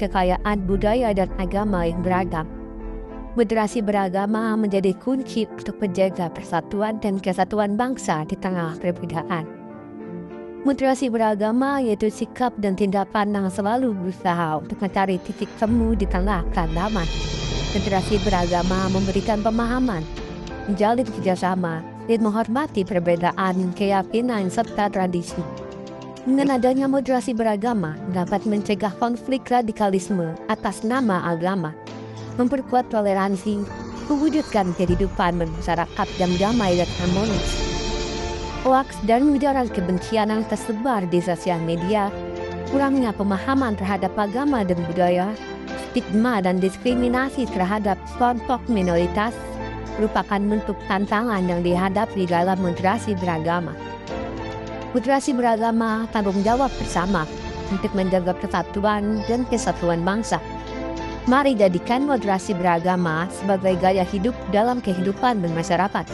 kekayaan budaya dan agama yang beragam. Moderasi beragama menjadi kunci untuk menjaga persatuan dan kesatuan bangsa di tengah perbedaan. Moderasi beragama yaitu sikap dan tindakan yang selalu berusaha untuk mencari titik temu di tengah keragaman. Moderasi beragama memberikan pemahaman, menjalin kerjasama, dan menghormati perbedaan keyakinan serta tradisi. Dengan adanya moderasi beragama dapat mencegah konflik radikalisme atas nama agama, memperkuat toleransi, mewujudkan kehidupan bermasyarakat yang damai dan harmonis. Hoaks dan ujaran kebencian yang tersebar di sosial media, kurangnya pemahaman terhadap agama dan budaya, stigma dan diskriminasi terhadap kelompok minoritas merupakan bentuk tantangan yang dihadapi dalam moderasi beragama. Moderasi beragama tanggung jawab bersama untuk menjaga persatuan dan kesatuan bangsa. Mari jadikan moderasi beragama sebagai gaya hidup dalam kehidupan bermasyarakat.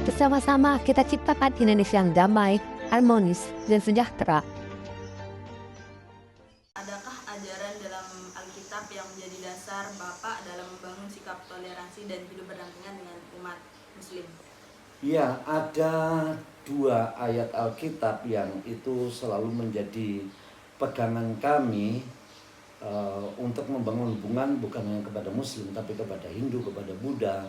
Bersama-sama kita ciptakan Indonesia yang damai, harmonis, dan sejahtera. Adakah ajaran dalam Alkitab yang menjadi dasar Bapak dalam membangun sikap toleransi dan hidup berdampingan dengan umat Muslim? Ya, ada 2 ayat Alkitab yang itu selalu menjadi pegangan kami untuk membangun hubungan bukan hanya kepada Muslim tapi kepada Hindu, kepada Buddha,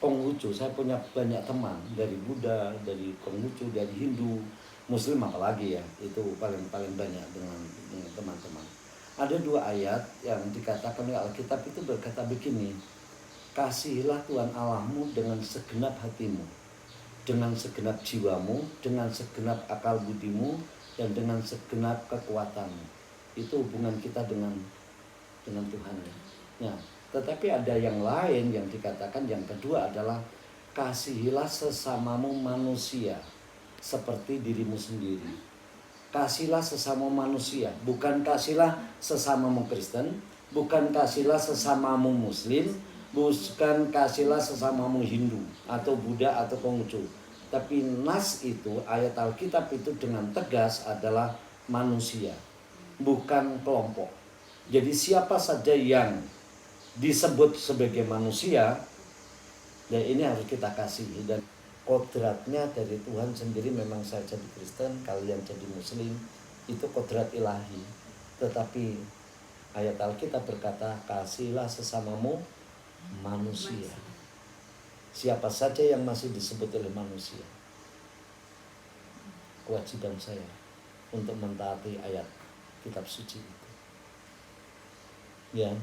Konghucu. Saya punya banyak teman dari Buddha, dari Konghucu, dari Hindu, Muslim apalagi ya, itu paling banyak dengan teman-teman. Ada 2 ayat yang dikatakan oleh Alkitab itu berkata begini, kasihilah Tuhan Allahmu dengan segenap hatimu, dengan segenap jiwamu, dengan segenap akal budimu, dan dengan segenap kekuatanmu. Itu hubungan kita dengan Tuhan ya. Nah, tetapi ada yang lain yang dikatakan, yang kedua adalah kasihilah sesamamu manusia seperti dirimu sendiri. Kasihilah sesama manusia, bukan kasihilah sesamamu Kristen, bukan kasihilah sesamamu Muslim, bukan kasihilah sesamamu Hindu atau Buddha atau Konghucu. Tapi nas itu, ayat Alkitab itu dengan tegas adalah manusia, bukan kelompok. Jadi siapa saja yang disebut sebagai manusia, dan ini harus kita kasihi. Dan kodratnya dari Tuhan sendiri, memang saya jadi Kristen, kalian jadi Muslim, itu kodrat ilahi. Tetapi ayat Alkitab berkata, kasihilah sesamamu manusia. Siapa saja yang masih disebut oleh manusia, kewajiban saya untuk mentaati ayat kitab suci itu. Ya,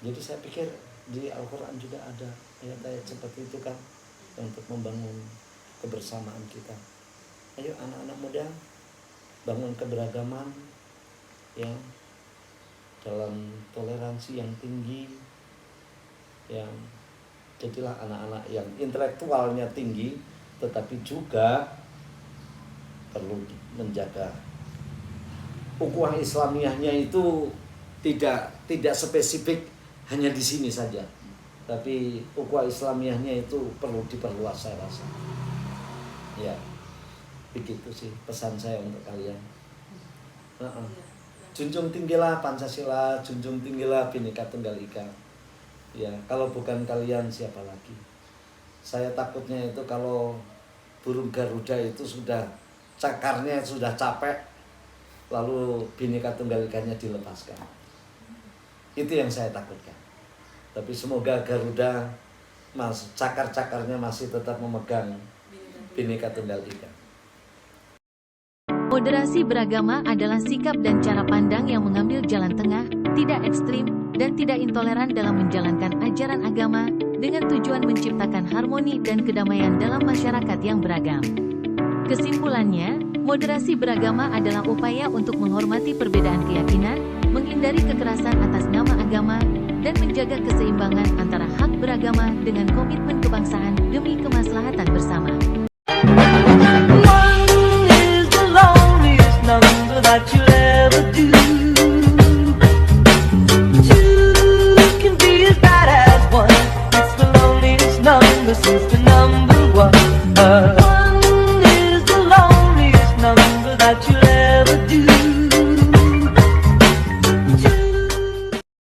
jadi saya pikir di Al-Quran juga ada ayat-ayat seperti itu kan, untuk membangun kebersamaan kita. Ayo anak-anak muda, bangun keberagaman yang dalam toleransi yang tinggi, yang jadilah anak-anak yang intelektualnya tinggi, tetapi juga perlu menjaga ukhuwah Islamiyahnya itu tidak spesifik hanya di sini saja, tapi ukhuwah Islamiyahnya itu perlu diperluas, saya rasa. Ya, begitu sih pesan saya untuk kalian. Junjung tinggilah Pancasila, junjung tinggilah Bhinneka Tunggal Ika. Ya, kalau bukan kalian siapa lagi? Saya takutnya itu kalau burung Garuda itu sudah cakarnya sudah capek, lalu Bhinneka Tunggal Ikanya dilepaskan. Itu yang saya takutkan. Tapi semoga Garuda cakar-cakarnya masih tetap memegang Bhinneka Tunggal Ika. Moderasi beragama adalah sikap dan cara pandang yang mengambil jalan tengah, tidak ekstrim, dan tidak intoleran dalam menjalankan ajaran agama, dengan tujuan menciptakan harmoni dan kedamaian dalam masyarakat yang beragam. Kesimpulannya, moderasi beragama adalah upaya untuk menghormati perbedaan keyakinan, menghindari kekerasan atas nama agama, dan menjaga keseimbangan antara hak beragama dengan komitmen kebangsaan demi kemaslahatan bersama.